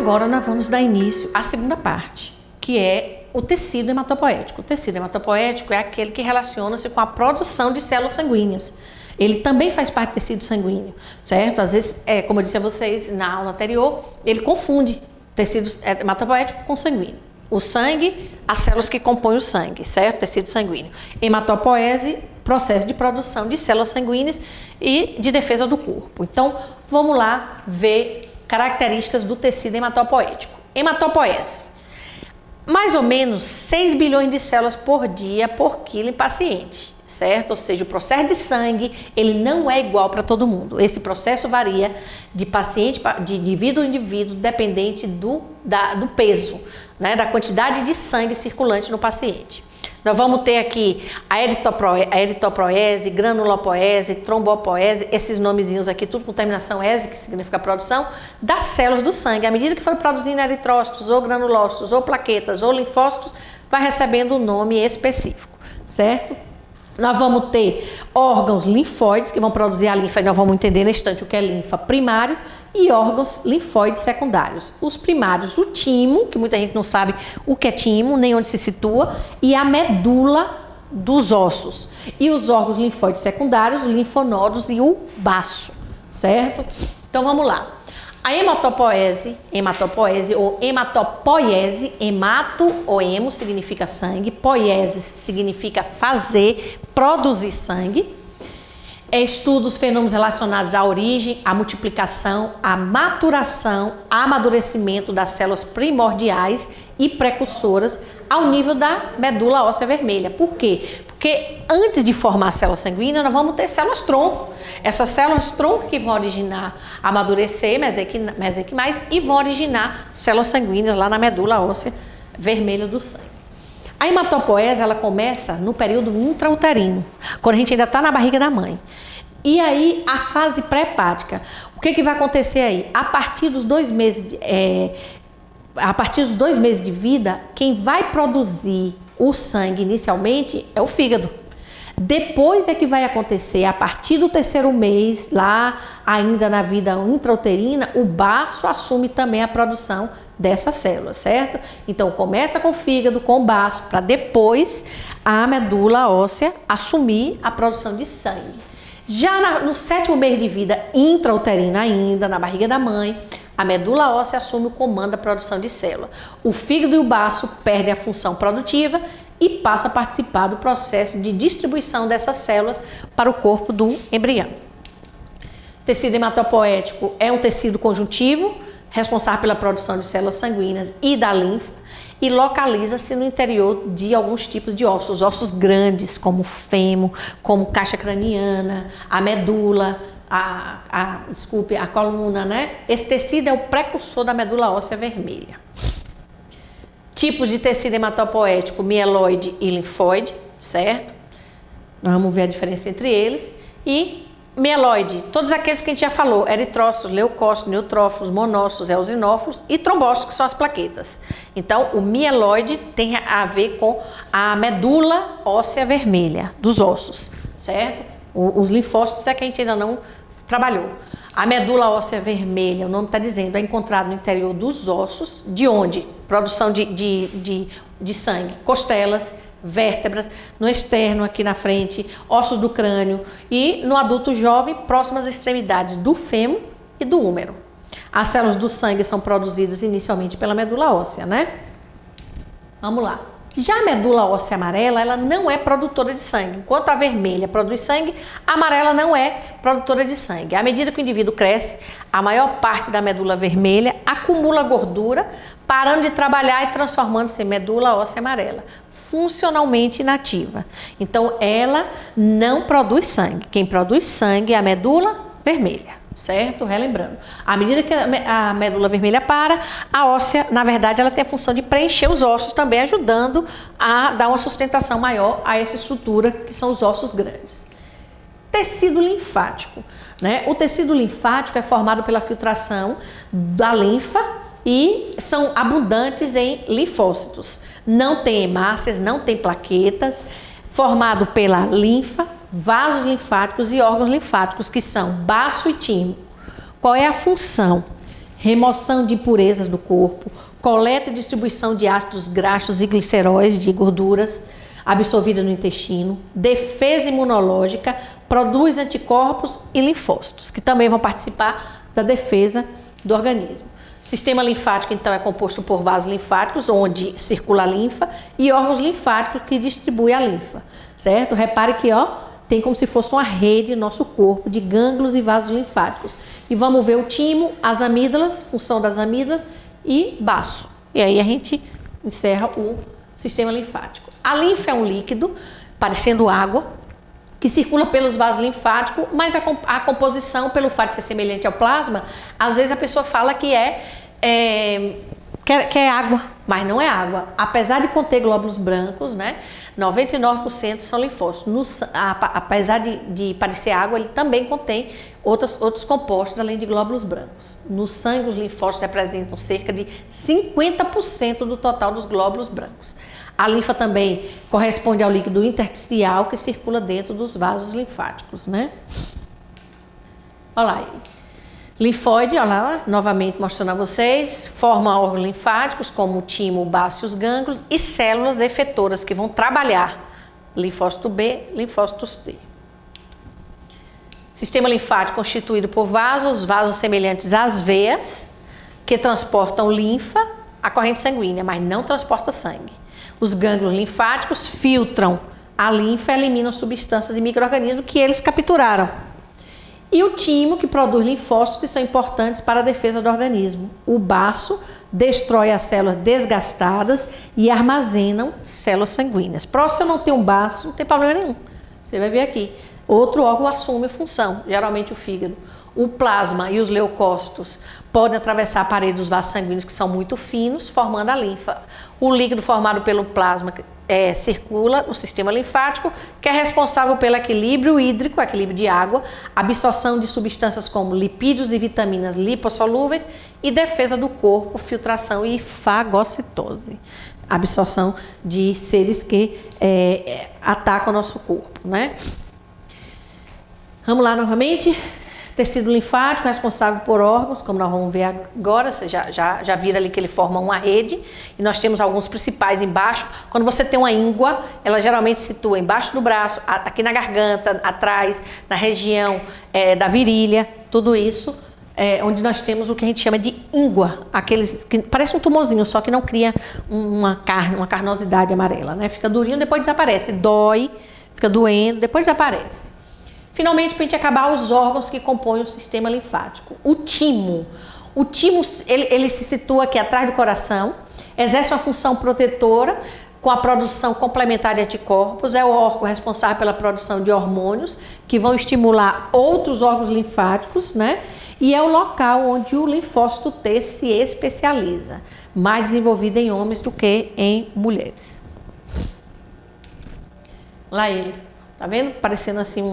Agora nós vamos dar início à segunda parte, que é o tecido hematopoético. O tecido hematopoético é aquele que relaciona-se com a produção de células sanguíneas. Ele também faz parte do tecido sanguíneo, certo? Às vezes, como eu disse a vocês na aula anterior, ele confunde tecido hematopoético com sanguíneo. O sangue, as células que compõem o sangue, certo? Tecido sanguíneo. Hematopoese, processo de produção de células sanguíneas e de defesa do corpo. Então, vamos lá ver características do tecido hematopoético. Hematopoese. Mais ou menos 6 bilhões de células por dia por quilo em paciente, certo? Ou seja, o processo de sangue, ele não é igual para todo mundo. Esse processo varia de paciente, de indivíduo a indivíduo, dependente do peso, né? Da quantidade de sangue circulante no paciente. Nós vamos ter aqui a eritopoese, granulopoese, trombopoese, esses nomezinhos aqui, tudo com terminação ese, que significa produção das células do sangue. À medida que for produzindo eritrócitos, ou granulócitos, ou plaquetas, ou linfócitos, vai recebendo um nome específico, certo? Nós vamos ter órgãos linfóides, que vão produzir a linfa, e nós vamos entender na instante o que é linfa primário, e órgãos linfóides secundários. Os primários, o timo, que muita gente não sabe o que é timo, nem onde se situa, e a medula dos ossos. E os órgãos linfóides secundários, linfonodos e o baço, certo? Então vamos lá. A hematopoese ou hematopoiese, hemato ou hemo significa sangue, poiese significa fazer, produzir sangue. Estuda os fenômenos relacionados à origem, à multiplicação, à maturação, amadurecimento das células primordiais e precursoras ao nível da medula óssea vermelha. Por quê? Porque antes de formar a célula sanguínea, nós vamos ter células-tronco. Essas células-tronco que vão originar, amadurecer mesenquimais e vão originar células sanguíneas lá na medula óssea vermelha do sangue. A hematopoese, ela começa no período intrauterino, quando a gente ainda está na barriga da mãe. E aí, a fase pré-hepática, o que vai acontecer aí? A partir dos 2 meses de vida, quem vai produzir o sangue inicialmente é o fígado. Depois é que vai acontecer, a partir do 3º mês, lá ainda na vida intrauterina, o baço assume também a produção dessas células, certo? Então começa com o fígado, com o baço, para depois a medula óssea assumir a produção de sangue. Já no 7º mês de vida intrauterina ainda, na barriga da mãe, a medula óssea assume o comando da produção de célula. O fígado e o baço perdem a função produtiva e passam a participar do processo de distribuição dessas células para o corpo do embrião. Tecido hematopoético é um tecido conjuntivo, responsável pela produção de células sanguíneas e da linfa, e localiza-se no interior de alguns tipos de ossos grandes, como o fêmur, como caixa craniana, a medula, a coluna, né? Esse tecido é o precursor da medula óssea vermelha. Tipos de tecido hematopoético, mieloide e linfóide, certo? Vamos ver a diferença entre eles. E mieloide, todos aqueles que a gente já falou, eritrócitos, leucócitos, neutrófilos, monócitos, eosinófilos e trombócitos, que são as plaquetas. Então, o mieloide tem a ver com a medula óssea vermelha dos ossos, certo? Os linfócitos é que a gente ainda não trabalhou. A medula óssea vermelha, o nome está dizendo, é encontrado no interior dos ossos, de onde? Produção de sangue, costelas, vértebras, no externo aqui na frente, ossos do crânio e no adulto jovem, próximas às extremidades do fêmur e do úmero. As células do sangue são produzidas inicialmente pela medula óssea, né? Vamos lá. Já a medula óssea amarela, ela não é produtora de sangue. Enquanto a vermelha produz sangue, a amarela não é produtora de sangue. À medida que o indivíduo cresce, a maior parte da medula vermelha acumula gordura, parando de trabalhar e transformando-se em medula óssea amarela, funcionalmente inativa. Então, ela não produz sangue. Quem produz sangue é a medula vermelha. Certo? Relembrando, à medida que a medula vermelha para, a óssea, na verdade, ela tem a função de preencher os ossos também, ajudando a dar uma sustentação maior a essa estrutura que são os ossos grandes. Tecido linfático, né? O tecido linfático é formado pela filtração da linfa e são abundantes em linfócitos. Não tem hemácias, não tem plaquetas, formado pela linfa, vasos linfáticos e órgãos linfáticos, que são baço e timo. Qual é a função? remoção de impurezas do corpo, coleta e distribuição de ácidos graxos e gliceróis de gorduras absorvida no intestino, defesa imunológica, produz anticorpos e linfócitos, que também vão participar da defesa do organismo. O sistema linfático, então, é composto por vasos linfáticos, onde circula a linfa, e órgãos linfáticos que distribuem a linfa, certo? Repare que, tem como se fosse uma rede no nosso corpo de gânglios e vasos linfáticos. E vamos ver o timo, as amígdalas, função das amígdalas e baço. E aí a gente encerra o sistema linfático. A linfa é um líquido, parecendo água, que circula pelos vasos linfáticos, mas a composição, pelo fato de ser semelhante ao plasma, às vezes a pessoa fala que é água, mas não é água. Apesar de conter glóbulos brancos, né, 99% são linfócitos. Apesar de parecer água, ele também contém outros compostos, além de glóbulos brancos. No sangue, os linfócitos representam cerca de 50% do total dos glóbulos brancos. A linfa também corresponde ao líquido intersticial que circula dentro dos vasos linfáticos, né? Olha lá. Linfóide, olha lá, novamente mostrando a vocês, forma órgãos linfáticos como o timo, o baço e os gânglios e células efetoras que vão trabalhar linfócito B, linfócitos T. Sistema linfático constituído por vasos semelhantes às veias que transportam linfa à corrente sanguínea, mas não transporta sangue. Os gânglios linfáticos filtram a linfa e eliminam substâncias e micro-organismos que eles capturaram. E o timo, que produz linfócitos que são importantes para a defesa do organismo. O baço destrói as células desgastadas e armazenam células sanguíneas. Se eu não tenho um baço, não tem problema nenhum. Você vai ver aqui. Outro órgão assume função, geralmente o fígado. O plasma e os leucócitos podem atravessar a parede dos vasos sanguíneos, que são muito finos, formando a linfa. O líquido formado pelo plasma circula no sistema linfático, que é responsável pelo equilíbrio hídrico, equilíbrio de água, absorção de substâncias como lipídios e vitaminas lipossolúveis e defesa do corpo, filtração e fagocitose. Absorção de seres que atacam o nosso corpo, né? Vamos lá novamente. Tecido linfático responsável por órgãos, como nós vamos ver agora, você já viram ali que ele forma uma rede, e nós temos alguns principais embaixo. Quando você tem uma íngua, ela geralmente se situa embaixo do braço, aqui na garganta, atrás, na região da virilha, tudo isso, onde nós temos o que a gente chama de íngua, aqueles que parece um tumorzinho, só que não cria uma carnosidade amarela, né? Fica durinho, depois desaparece, dói, fica doendo, depois desaparece. Finalmente, para a gente acabar, os órgãos que compõem o sistema linfático. O timo, ele se situa aqui atrás do coração, exerce uma função protetora com a produção complementar de anticorpos, é o órgão responsável pela produção de hormônios que vão estimular outros órgãos linfáticos, né? E é o local onde o linfócito T se especializa, mais desenvolvido em homens do que em mulheres. Lá ele, tá vendo? Parecendo assim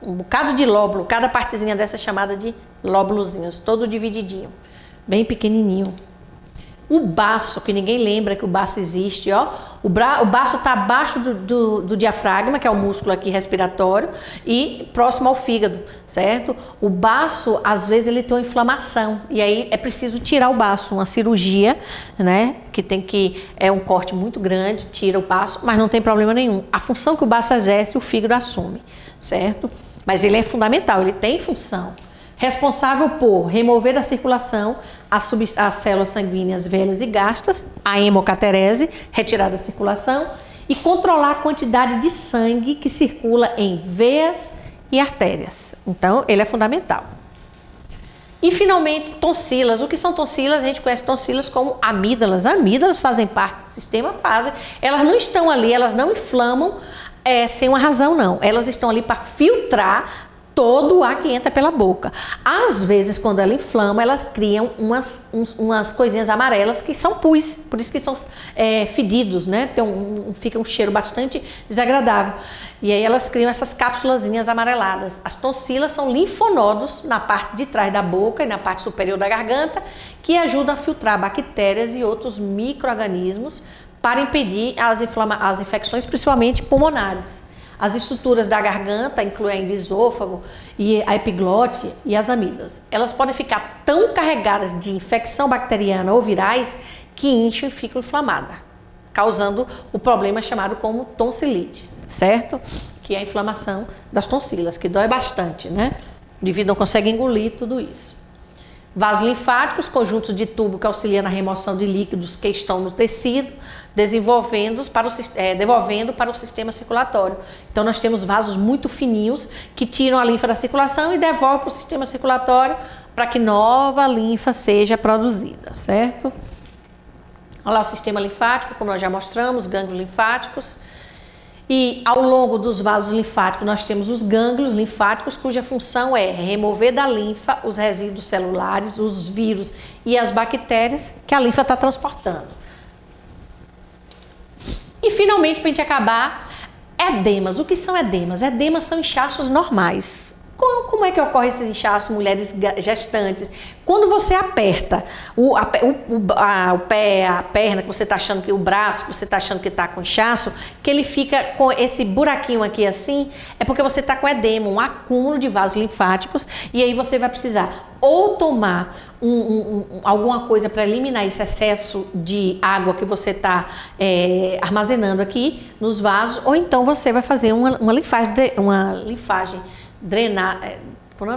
um bocado de lóbulo, cada partezinha dessa é chamada de lóbulozinhos, todo divididinho, bem pequenininho. O baço, que ninguém lembra que o baço existe, o baço está abaixo do diafragma, que é o músculo aqui respiratório, e próximo ao fígado, certo? O baço, às vezes, ele tem uma inflamação, e aí é preciso tirar o baço, uma cirurgia, né? É um corte muito grande, tira o baço, mas não tem problema nenhum. A função que o baço exerce, o fígado assume, certo? Mas ele é fundamental, ele tem função. Responsável por remover da circulação as células sanguíneas velhas e gastas, a hemocaterese, retirar da circulação, e controlar a quantidade de sangue que circula em veias e artérias. Então, ele é fundamental. E, finalmente, tonsilas. O que são tonsilas? A gente conhece tonsilas como amígdalas. Amígdalas fazem parte do sistema, elas não estão ali, elas não inflamam sem uma razão, não. Elas estão ali para filtrar todo o ar que entra pela boca. Às vezes, quando ela inflama, elas criam umas coisinhas amarelas que são pus, por isso que são fedidos, né? Fica um cheiro bastante desagradável. E aí elas criam essas cápsulazinhas amareladas. As tonsilas são linfonodos na parte de trás da boca e na parte superior da garganta, que ajudam a filtrar bactérias e outros micro-organismos para impedir as infecções, principalmente pulmonares. As estruturas da garganta, incluindo esôfago e a epiglote e as amígdalas, elas podem ficar tão carregadas de infecção bacteriana ou virais que incham e ficam inflamadas, causando o problema chamado como tonsilite, certo? Que é a inflamação das tonsilas, que dói bastante, né? O indivíduo não consegue engolir tudo isso. Vasos linfáticos, conjuntos de tubo que auxiliam na remoção de líquidos que estão no tecido, devolvendo para o sistema circulatório. Então nós temos vasos muito fininhos que tiram a linfa da circulação e devolvem para o sistema circulatório para que nova linfa seja produzida, certo? Olha lá o sistema linfático, como nós já mostramos, gânglios linfáticos. E ao longo dos vasos linfáticos nós temos os gânglios linfáticos, cuja função é remover da linfa os resíduos celulares, os vírus e as bactérias que a linfa está transportando. E finalmente, para a gente acabar, edemas. O que são edemas? Edemas são inchaços normais. Como é que ocorre esses inchaços, mulheres gestantes? Quando você aperta o pé, a perna, que você está achando que o braço, que você está achando que está com inchaço, que ele fica com esse buraquinho aqui assim, é porque você está com edema, um acúmulo de vasos linfáticos, e aí você vai precisar ou tomar alguma coisa para eliminar esse excesso de água que você está armazenando aqui nos vasos, ou então você vai fazer uma linfagem,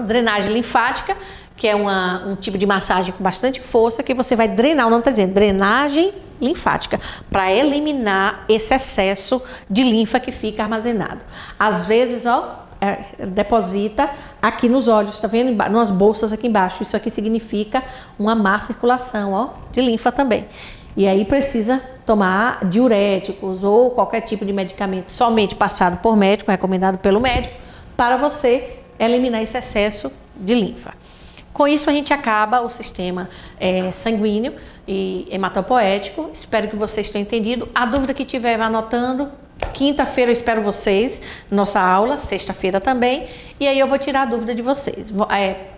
drenagem linfática, que é um tipo de massagem com bastante força, que você vai drenar, o nome está dizendo, drenagem linfática, para eliminar esse excesso de linfa que fica armazenado. Às vezes, deposita aqui nos olhos, tá vendo? Nas bolsas aqui embaixo. Isso aqui significa uma má circulação, de linfa também. E aí precisa tomar diuréticos ou qualquer tipo de medicamento somente passado por médico, recomendado pelo médico, para você eliminar esse excesso de linfa. Com isso a gente acaba o sistema sanguíneo e hematopoético. Espero que vocês tenham entendido. A dúvida que tiver, vai anotando. Quinta-feira eu espero vocês, nossa aula, sexta-feira também. E aí eu vou tirar a dúvida de vocês.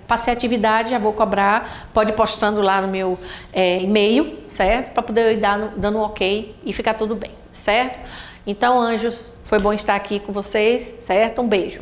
Passei a atividade, já vou cobrar, pode ir postando lá no meu e-mail, certo? Para poder eu ir dando um ok e ficar tudo bem, certo? Então, anjos, foi bom estar aqui com vocês, certo? Um beijo.